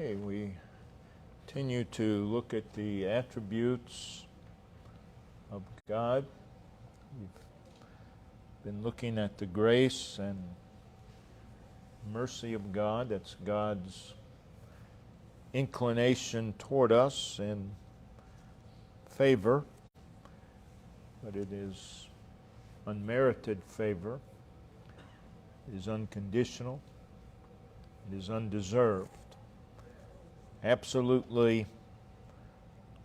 Okay, we continue to look at the attributes of God. We've been looking at the grace and mercy of God. That's God's inclination toward us and favor, but it is unmerited favor. It is unconditional. It is undeserved. Absolutely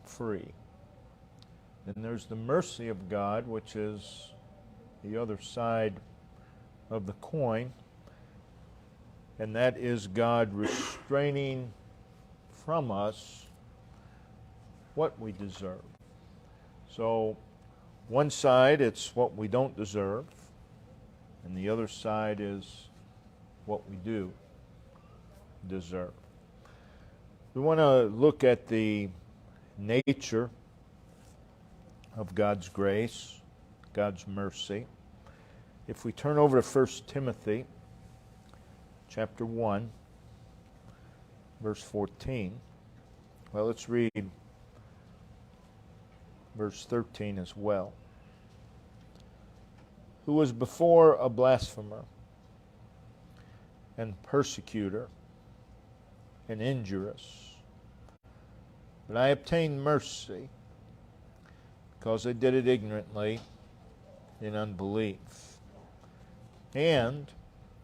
free. Then there's the mercy of God, which is the other side of the coin, and that is God restraining from us what we deserve. So one side, it's what we don't deserve, and the other side is what we do deserve. We want to look at the nature of God's grace, God's mercy. If we turn over to 1 Timothy chapter 1, verse 14. Well, let's read verse 13 as well. Who was before a blasphemer and persecutor and injurious, but I obtained mercy because I did it ignorantly in unbelief. And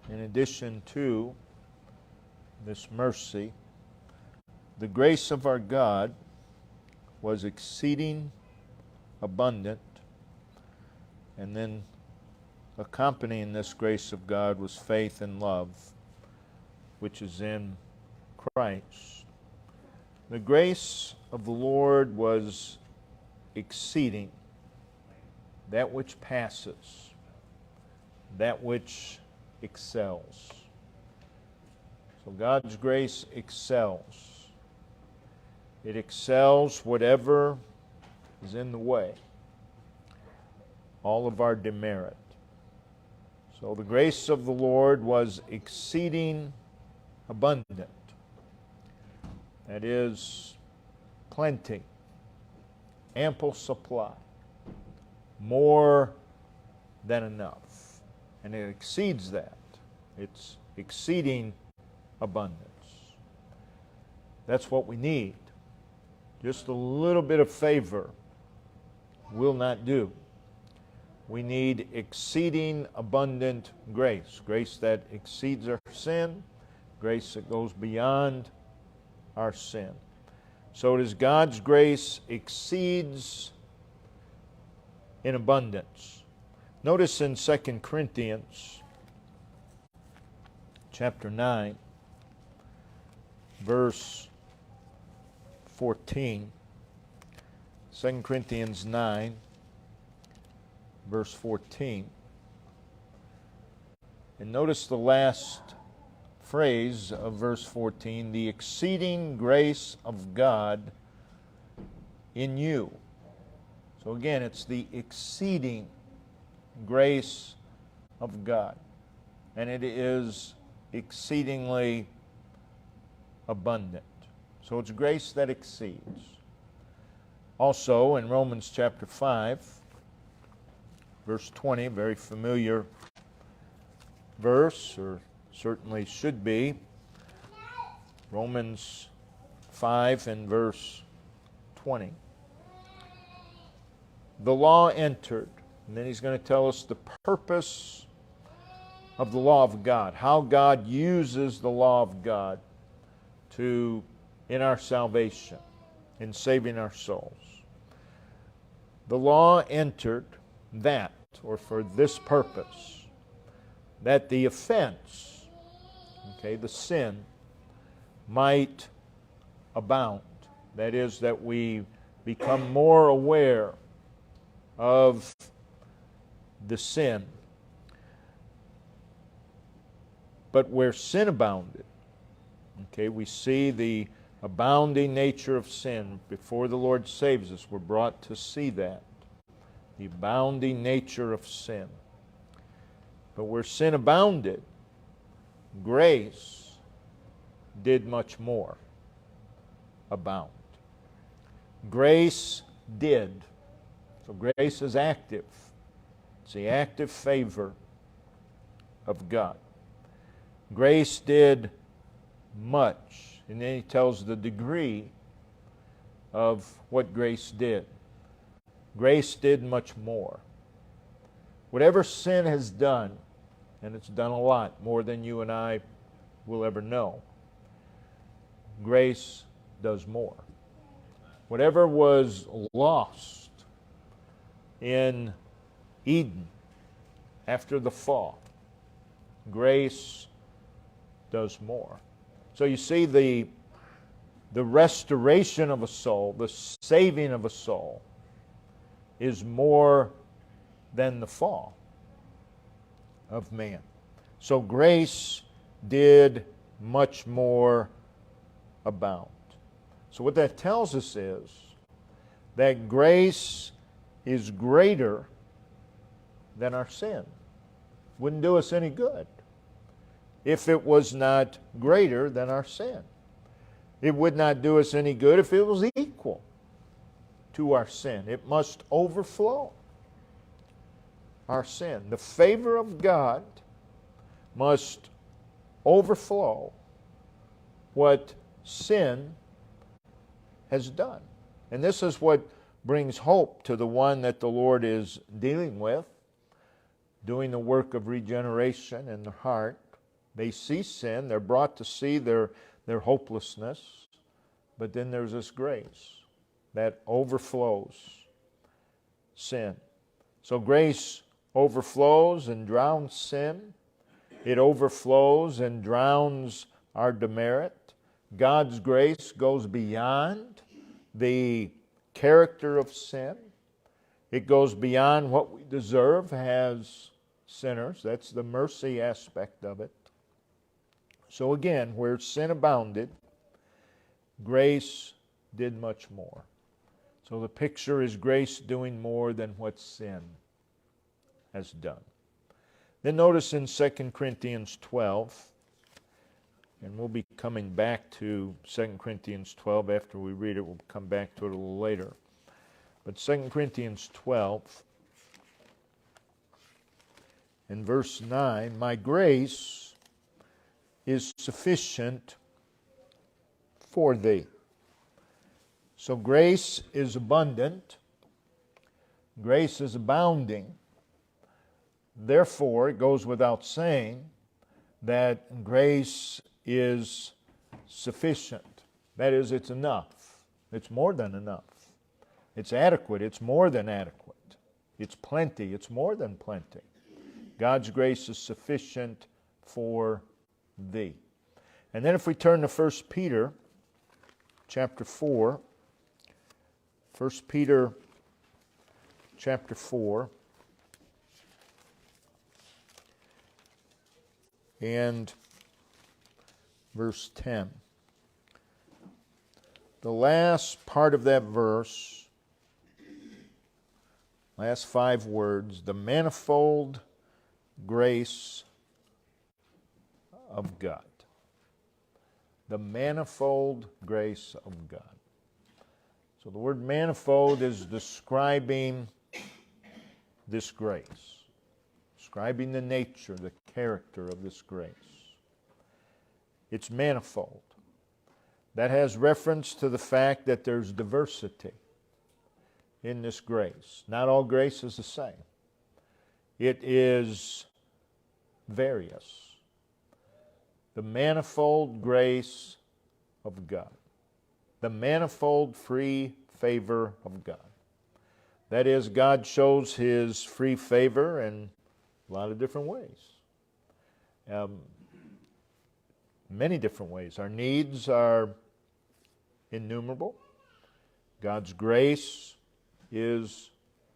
in addition to this mercy, the grace of our God was exceeding abundant, and then accompanying this grace of God was faith and love, which is in Christ. The grace of the Lord was exceeding, that which passes, that which excels. So God's grace excels. It excels whatever is in the way, all of our demerit. So the grace of the Lord was exceeding abundant. That is, plenty, ample supply, more than enough. And it exceeds that. It's exceeding abundance. That's what we need. Just a little bit of favor will not do. We need exceeding abundant grace. Grace that exceeds our sin. Grace that goes beyond our sin. So it is God's grace exceeds in abundance. Notice in 2 Corinthians chapter 9, verse 14. 2 Corinthians 9, verse 14. And notice the last phrase of verse 14, the exceeding grace of God in you. So again, it's the exceeding grace of God. And it is exceedingly abundant. So it's grace that exceeds. Also in Romans chapter 5, verse 20, a very familiar verse, or certainly should be. Romans 5 and verse 20. The law entered, and then he's going to tell us the purpose of the law of God, how God uses the law of God in our salvation, in saving our souls. The law entered that, or for this purpose, that the offense, the sin, might abound. That is, that we become more aware of the sin. But where sin abounded, we see the abounding nature of sin. Before the Lord saves us, we're brought to see that. The abounding nature of sin. But where sin abounded, grace did much more. abound. Grace did. So grace is active. It's the active favor of God. Grace did much. And then he tells the degree of what grace did. Grace did much more. Whatever sin has done, and it's done a lot, more than you and I will ever know, grace does more. Whatever was lost in Eden after the fall, grace does more. So you see, the restoration of a soul, the saving of a soul, is more than the fall of man. So grace did much more abound. So what that tells us is that grace is greater than our sin. Wouldn't do us any good if it was not greater than our sin. It would not do us any good if it was equal to our sin. It must overflow our sin. The favor of God must overflow what sin has done. And this is what brings hope to the one that the Lord is dealing with, doing the work of regeneration in their heart. They see sin, they're brought to see their hopelessness, but then there's this grace that overflows sin. So grace overflows and drowns sin. It overflows and drowns our demerit. God's grace goes beyond the character of sin. It goes beyond what we deserve as sinners. That's the mercy aspect of it. So again, where sin abounded, grace did much more. So the picture is grace doing more than what sin has done. Then notice in 2 Corinthians 12, and we'll be coming back to 2 Corinthians 12 after we read it. We'll come back to it a little later. But 2 Corinthians 12, in verse 9, my grace is sufficient for thee. So grace is abundant. Grace is abounding. Therefore, it goes without saying that grace is sufficient. That is, it's enough. It's more than enough. It's adequate. It's more than adequate. It's plenty. It's more than plenty. God's grace is sufficient for thee. And then if we turn to 1 Peter chapter 4, 1 Peter chapter 4, and verse 10. The last part of that verse, last 5 words, the manifold grace of God. The manifold grace of God. So the word manifold is describing this grace, describing the nature, the character of this grace. It's manifold. That has reference to the fact that there's diversity in this grace. Not all grace is the same. It is various. The manifold grace of God. The manifold free favor of God. That is, God shows His free favor in a lot of different ways. Many different ways. Our needs are innumerable. God's grace is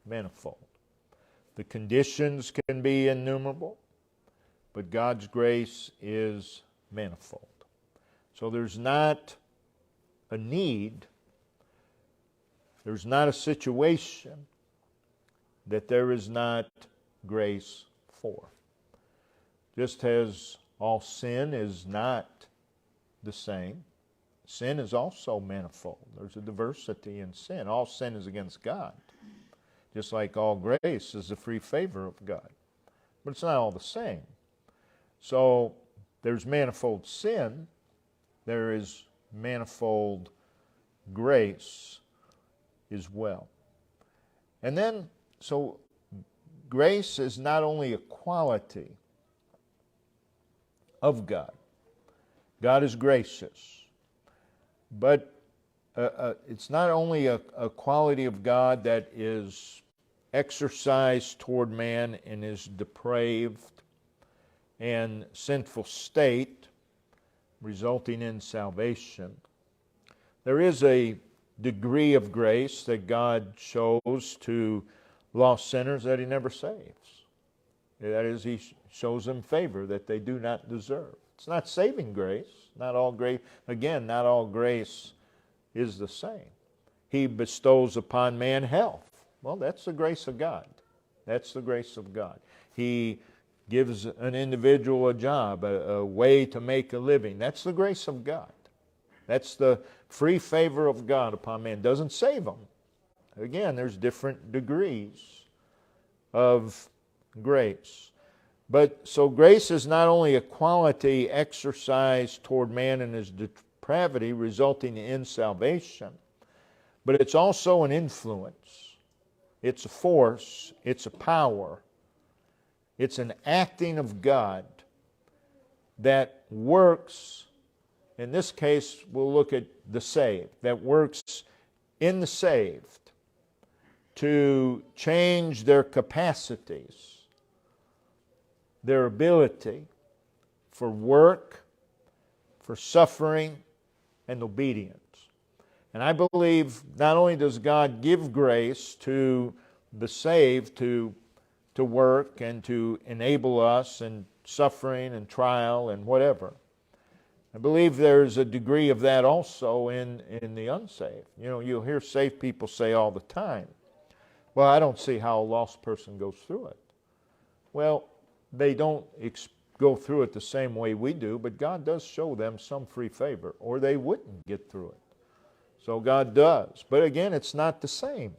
manifold. The conditions can be innumerable, but God's grace is manifold. So there's not a need, there's not a situation that there is not grace for. Just as all sin is not the same, sin is also manifold. There's a diversity in sin. All sin is against God, just like all grace is the free favor of God. But it's not all the same. So there's manifold sin. There is manifold grace as well. And then, so grace is not only a quality of God. God is gracious. But it's not only a quality of God that is exercised toward man in his depraved and sinful state, resulting in salvation. There is a degree of grace that God shows to lost sinners that he never saves. That is, he shows them favor that they do not deserve. It's not saving grace. Not all grace. Again, not all grace is the same. He bestows upon man health. Well, that's the grace of God. That's the grace of God. He gives an individual a job, a way to make a living. That's the grace of God. That's the free favor of God upon man. Doesn't save them. Again, there's different degrees of grace. But so grace is not only a quality exercised toward man in his depravity, resulting in salvation, but it's also an influence. It's a force. It's a power. It's an acting of God that works. In this case, we'll look at the saved. That works in the saved to change their capacities, their ability for work, for suffering, and obedience. And I believe not only does God give grace to the saved to work and to enable us in suffering and trial and whatever, I believe there's a degree of that also in the unsaved. You know, you'll hear saved people say all the time, well, I don't see how a lost person goes through it. Well, they don't go through it the same way we do, but God does show them some free favor, or they wouldn't get through it. So God does. But again, it's not the same.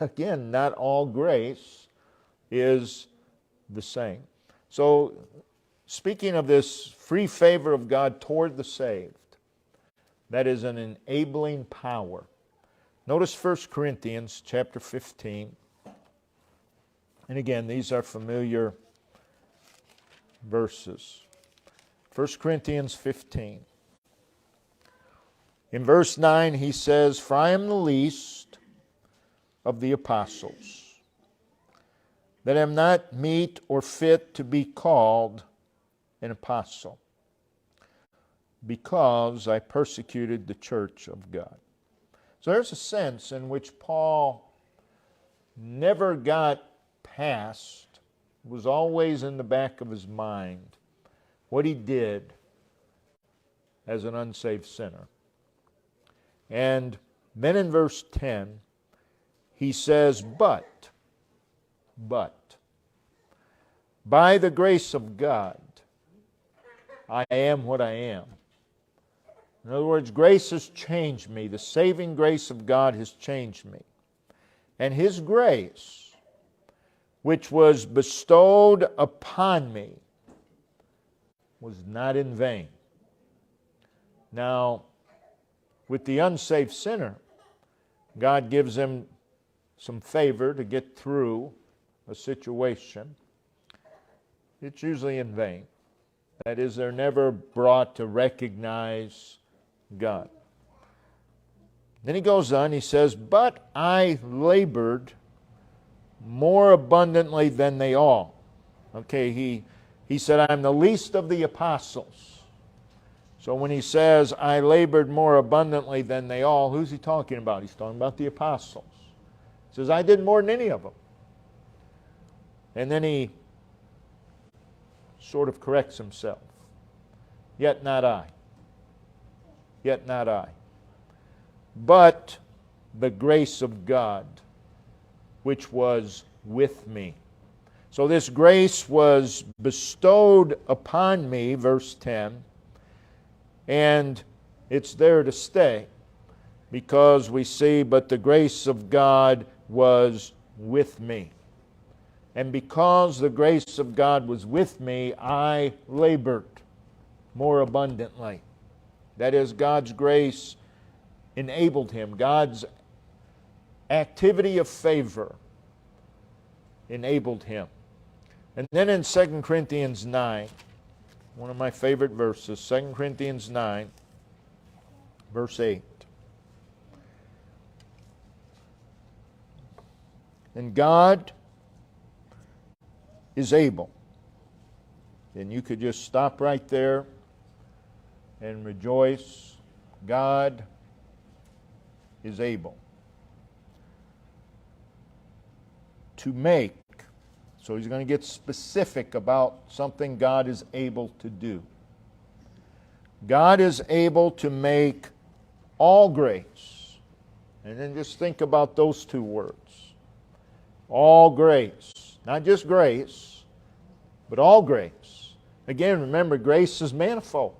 Again, not all grace is the same. So, speaking of this free favor of God toward the saved, that is an enabling power. Notice 1 Corinthians chapter 15. And again, these are familiar verses. 1 Corinthians 15. In verse 9 he says, "For I am the least of the apostles, that am not meet or fit to be called an apostle, because I persecuted the church of God." So there's a sense in which Paul never got past, was always in the back of his mind, what he did as an unsaved sinner. And then in verse 10, he says, but, by the grace of God, I am what I am. In other words, grace has changed me. The saving grace of God has changed me. And His grace, which was bestowed upon me, was not in vain. Now, with the unsaved sinner, God gives him some favor to get through a situation. It's usually in vain. That is, they're never brought to recognize God. Then he goes on, he says, "But I labored more abundantly than they all." Okay, he said, "I'm the least of the apostles." So when he says, "I labored more abundantly than they all," who's he talking about? He's talking about the apostles. He says, "I did more than any of them." And then he sort of corrects himself. "Yet not I. Yet not I. But the grace of God, which was with me." So this grace was bestowed upon me, verse 10, and It's there to stay, because we see, but the grace of God was with me. And because the grace of God was with me, I labored more abundantly. That is, God's grace enabled him. God's activity of favor enabled him. And then in 2 Corinthians 9, one of my favorite verses, 2 Corinthians 9, verse 8. And God is able. And you could just stop right there and rejoice. God is able to make. So he's going to get specific about something God is able to do. God is able to make all grace. And then just think about those two words. All grace. Not just grace, but all grace. Again, remember, grace is manifold.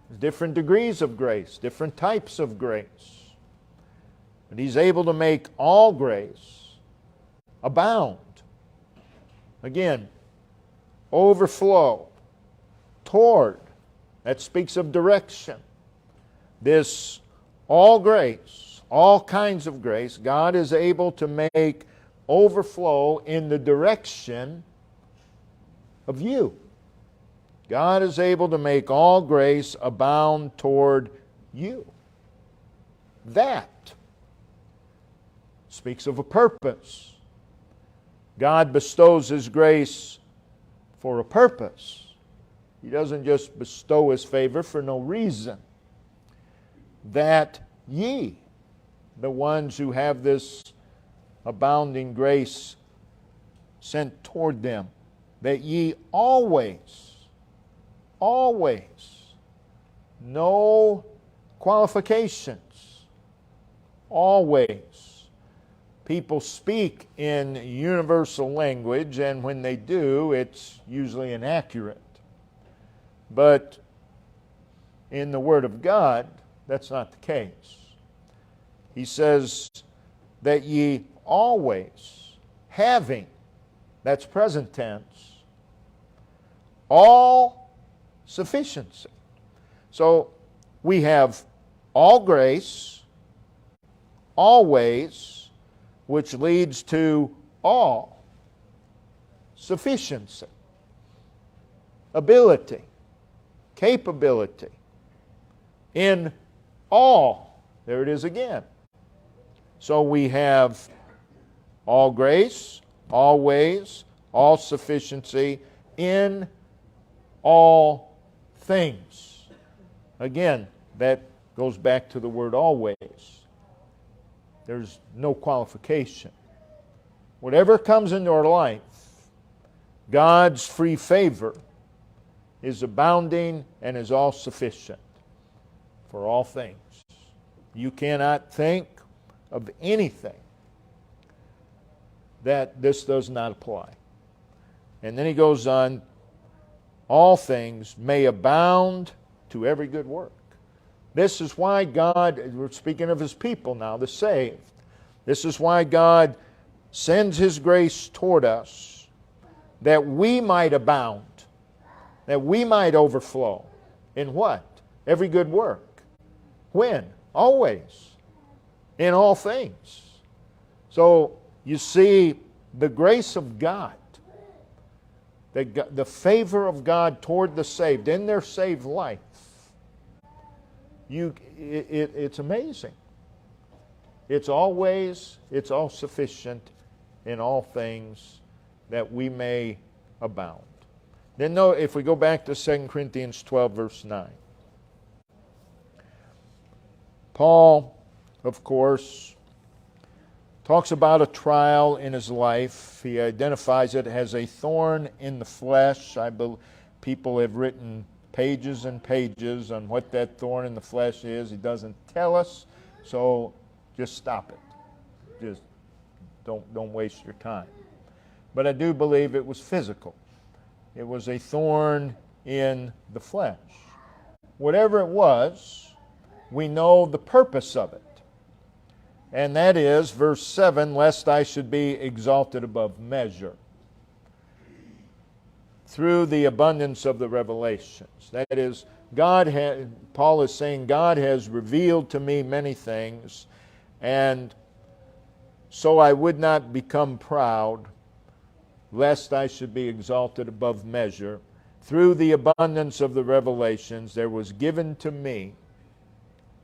There's different degrees of grace, different types of grace. But he's able to make all grace abound. Again, overflow, toward. That speaks of direction. This all grace, all kinds of grace, God is able to make overflow in the direction of you. God is able to make all grace abound toward you. That speaks of a purpose. God bestows His grace for a purpose. He doesn't just bestow His favor for no reason. That ye, the ones who have this abounding grace sent toward them, that ye always, no qualifications, always. People speak in universal language, and when they do, it's usually inaccurate. But in the Word of God, that's not the case. He says that ye always, having, that's present tense, all sufficiency. So we have all grace, always, which leads to all sufficiency, ability, capability, in all. There it is again. So we have all grace, always, all sufficiency, in all things. Again, that goes back to the word always. There's no qualification. Whatever comes into our life, God's free favor is abounding and is all sufficient for all things. You cannot think of anything that this does not apply. And then he goes on, all things may abound to every good work. This is why God, we're speaking of His people now, the saved. This is why God sends His grace toward us, that we might abound, that we might overflow. In what? Every good work. When? Always. In all things. So, you see, the grace of God, the favor of God toward the saved in their saved life, it's amazing. It's always, it's all sufficient in all things that we may abound. Then if we go back to 2 Corinthians 12, verse 9. Paul, of course, talks about a trial in his life. He identifies it as a thorn in the flesh. I believe people have written pages and pages on what that thorn in the flesh is. He doesn't tell us, so just stop it. Just don't waste your time. But I do believe it was physical. It was a thorn in the flesh. Whatever it was, we know the purpose of it. And that is, verse 7, lest I should be exalted above measure through the abundance of the revelations. That is, Paul is saying, God has revealed to me many things, and so I would not become proud, lest I should be exalted above measure. Through the abundance of the revelations, there was given to me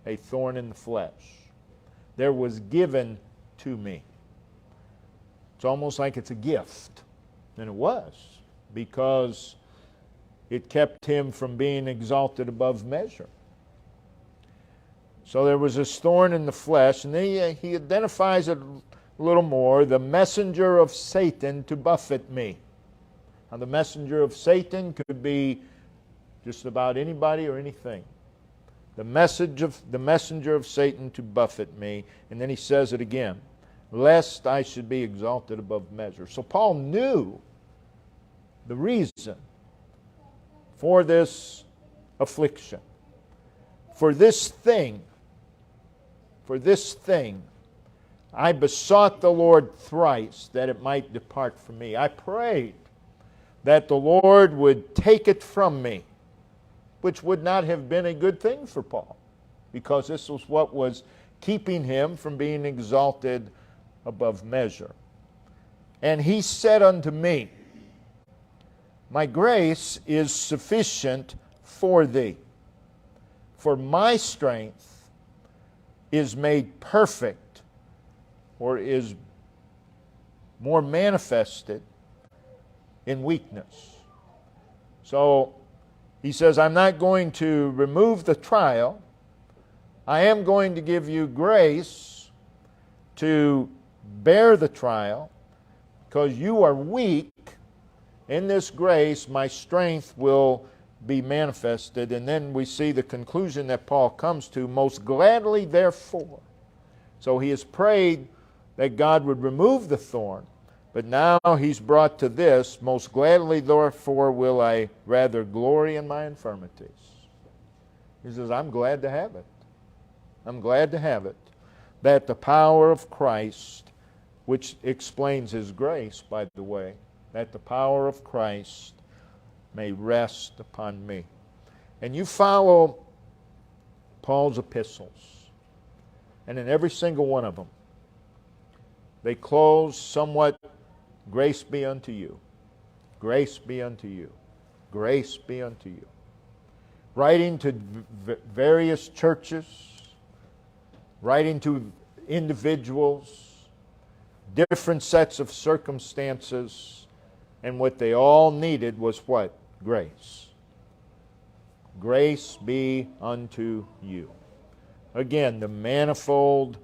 a thorn in the flesh. There was given to me. It's almost like it's a gift. And it was, because it kept him from being exalted above measure. So there was this thorn in the flesh, and then he identifies it a little more, the messenger of Satan to buffet me. Now, the messenger of Satan could be just about anybody or anything. The messenger of Satan to buffet me. And then he says it again, lest I should be exalted above measure. So Paul knew the reason for this affliction, for this thing. I besought the Lord thrice that it might depart from me. I prayed that the Lord would take it from me, which would not have been a good thing for Paul, because this was what was keeping him from being exalted above measure. And he said unto me, my grace is sufficient for thee, for my strength is made perfect, or is more manifested in weakness. So he says, I'm not going to remove the trial. I am going to give you grace to bear the trial, because you are weak. In this grace, my strength will be manifested. And then we see the conclusion that Paul comes to, most gladly therefore. So he has prayed that God would remove the thorn, but now he's brought to this, most gladly therefore will I rather glory in my infirmities. He says, I'm glad to have it. I'm glad to have it, that the power of Christ, which explains his grace, by the way, that the power of Christ may rest upon me. And you follow Paul's epistles, and in every single one of them, they close somewhat, grace be unto you, grace be unto you, grace be unto you. Writing to various churches, writing to individuals, different sets of circumstances, and what they all needed was what? Grace. Grace be unto you. Again, the manifold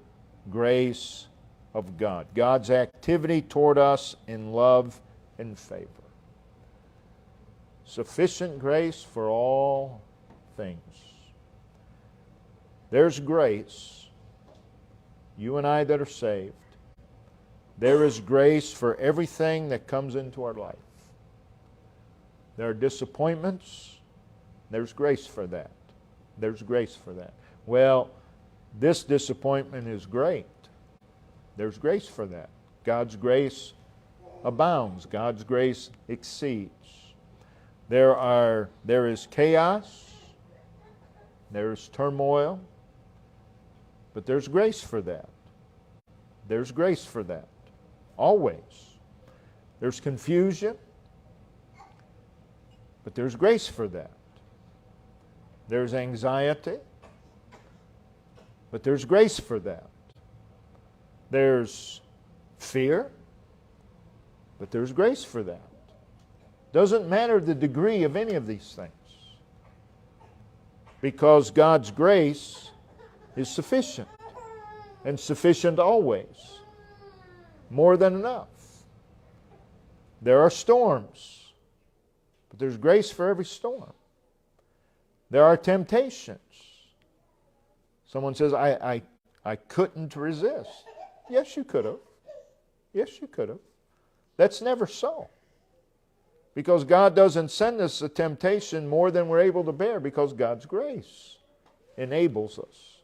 grace of God. God's activity toward us in love and favor. Sufficient grace for all things. There's grace. You and I that are saved. There is grace for everything that comes into our life. There are disappointments. There's grace for that. There's grace for that. Well, this disappointment is great. There's grace for that. God's grace abounds. God's grace exceeds. There is chaos. There is turmoil. But there's grace for that. There's grace for that. Always. There's confusion, but there's grace for that. There's anxiety, but there's grace for that. There's fear, but there's grace for that. Doesn't matter the degree of any of these things, because God's grace is sufficient, and sufficient always. More than enough. There are storms, but there's grace for every storm. There are temptations. Someone says, I couldn't resist. Yes, you could have. Yes, you could have. That's never so. Because God doesn't send us a temptation more than we're able to bear, because God's grace enables us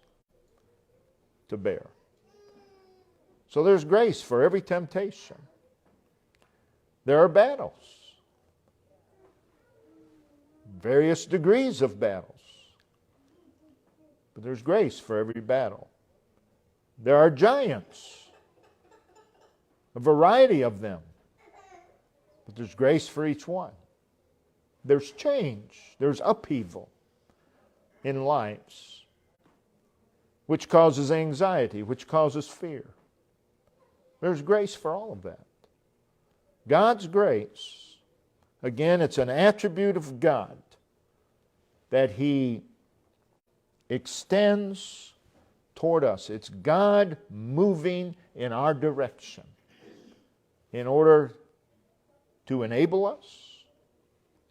to bear. So there's grace for every temptation. There are battles, various degrees of battles, but there's grace for every battle. There are giants, a variety of them, but there's grace for each one. There's change, there's upheaval in lives, which causes anxiety, which causes fear. There's grace for all of that. God's grace, again, it's an attribute of God that He extends toward us. It's God moving in our direction in order to enable us.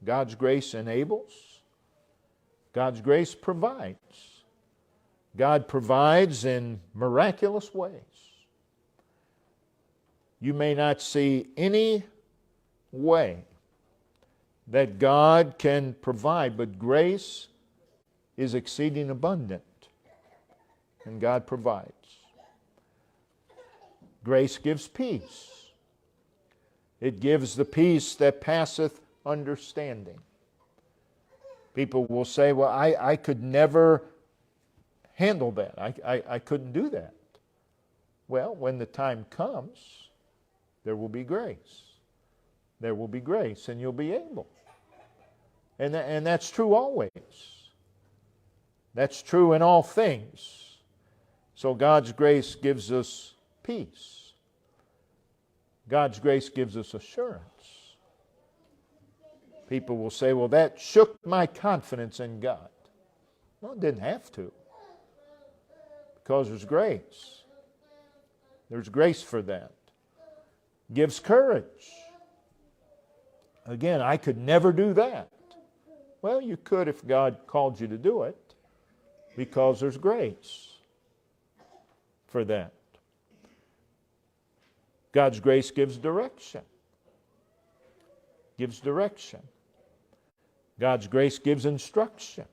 God's grace enables. God's grace provides. God provides in miraculous ways. You may not see any way that God can provide, but grace is exceeding abundant, and God provides. Grace gives peace. It gives the peace that passeth understanding. People will say, well, I could never handle that. I couldn't do that. Well, when the time comes, there will be grace. There will be grace, and you'll be able. And that's true always. That's true in all things. So God's grace gives us peace. God's grace gives us assurance. People will say, well, that shook my confidence in God. Well, it didn't have to. Because there's grace. There's grace for that. Gives courage. Again, I could never do that. Well, you could if God called you to do it, because there's grace for that. God's grace gives direction. Gives direction. God's grace gives instruction.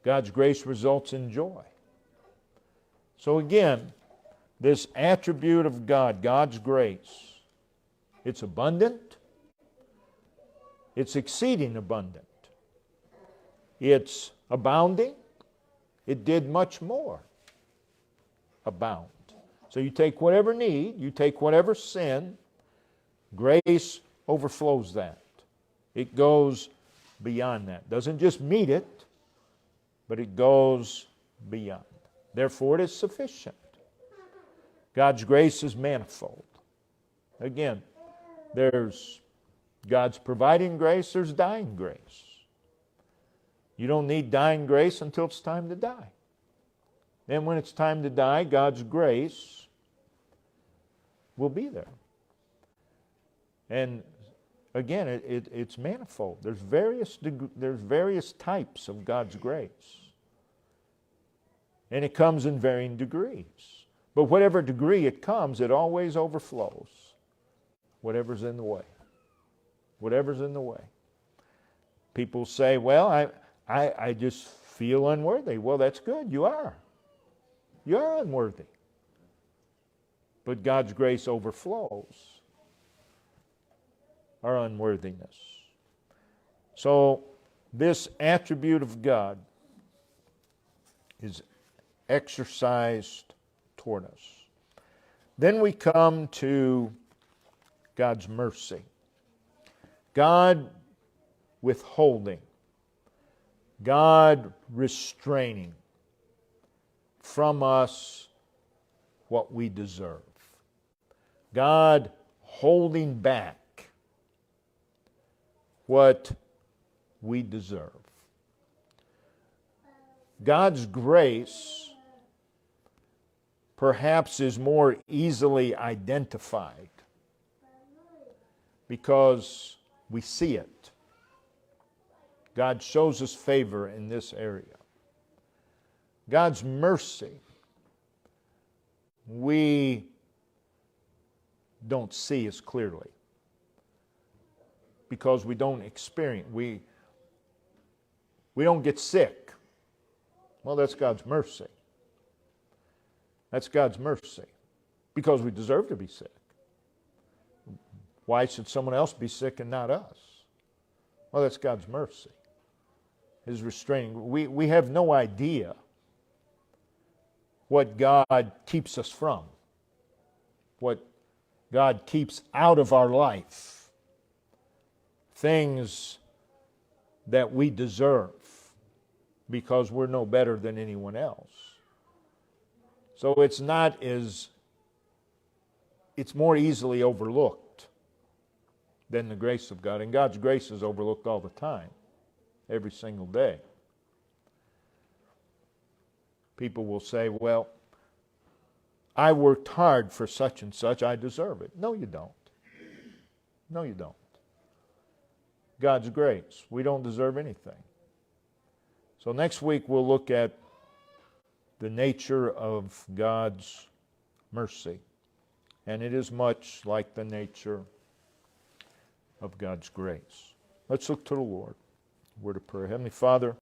God's grace results in joy. So again, this attribute of God, God's grace, it's abundant. It's exceeding abundant. It's abounding. It did much more abound. So you take whatever need, you take whatever sin, grace overflows that. It goes beyond that. Doesn't just meet it, but it goes beyond. Therefore, it is sufficient. God's grace is manifold. Again, there's God's providing grace, there's dying grace. You don't need dying grace until it's time to die. Then when it's time to die, God's grace will be there. And again, it's manifold. There's various types of God's grace. And it comes in varying degrees. But whatever degree it comes, it always overflows. Whatever's in the way. Whatever's in the way. People say, well, I just feel unworthy. Well, that's good. You are. You are unworthy. But God's grace overflows our unworthiness. So this attribute of God is exercised toward us. Then we come to God's mercy. God withholding. God restraining from us what we deserve. God holding back what we deserve. God's grace perhaps is more easily identified because we see it. God shows us favor in this area. God's mercy, we don't see as clearly because we don't experience. We don't get sick Well, that's God's mercy. That's God's mercy. Because we deserve to be sick. Why should someone else be sick and not us? Well, that's God's mercy. His restraining. We have no idea what God keeps us from. What God keeps out of our life. Things that we deserve because we're no better than anyone else. So it's more easily overlooked than the grace of God. And God's grace is overlooked all the time, every single day. People will say, well, I worked hard for such and such, I deserve it. No, you don't. No, you don't. God's grace. We don't deserve anything. So next week we'll look at the nature of God's mercy. And it is much like the nature of God's grace. Let's look to the Lord. Word of prayer. Heavenly Father,